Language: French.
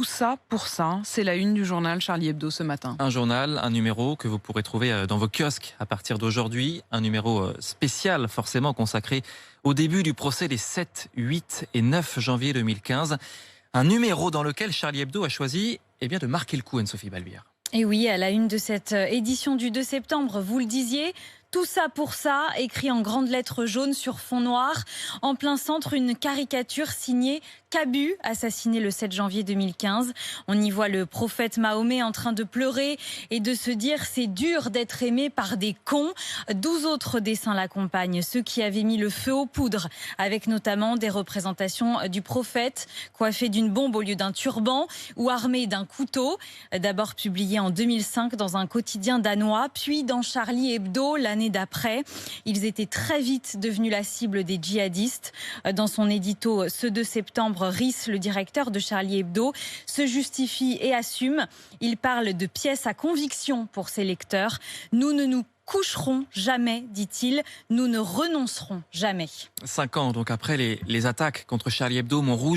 Tout ça pour ça, c'est la une du journal Charlie Hebdo ce matin. Un journal, un numéro que vous pourrez trouver dans vos kiosques à partir d'aujourd'hui. Un numéro spécial forcément consacré au début du procès des 7, 8 et 9 janvier 2015. Un numéro dans lequel Charlie Hebdo a choisi de marquer le coup, Anne-Sophie Balbir. Et oui, à la une de cette édition du 2 septembre, vous le disiez, tout ça pour ça, écrit en grandes lettres jaunes sur fond noir. En plein centre, une caricature signée Cabu, assassiné le 7 janvier 2015. On y voit le prophète Mahomet en train de pleurer et de se dire c'est dur d'être aimé par des cons. 12 autres dessins l'accompagnent, ceux qui avaient mis le feu aux poudres, avec notamment des représentations du prophète, coiffé d'une bombe au lieu d'un turban ou armé d'un couteau. D'abord publié en 2005 dans un quotidien danois, puis dans Charlie Hebdo l'année d'après. Ils étaient très vite devenus la cible des djihadistes. Dans son édito ce 2 septembre, Rhys, le directeur de Charlie Hebdo, se justifie et assume. Il parle de pièces à conviction pour ses lecteurs. Nous ne nous coucherons jamais, dit-il. Nous ne renoncerons jamais. 5 ans donc après les attaques contre Charlie Hebdo, Montrouge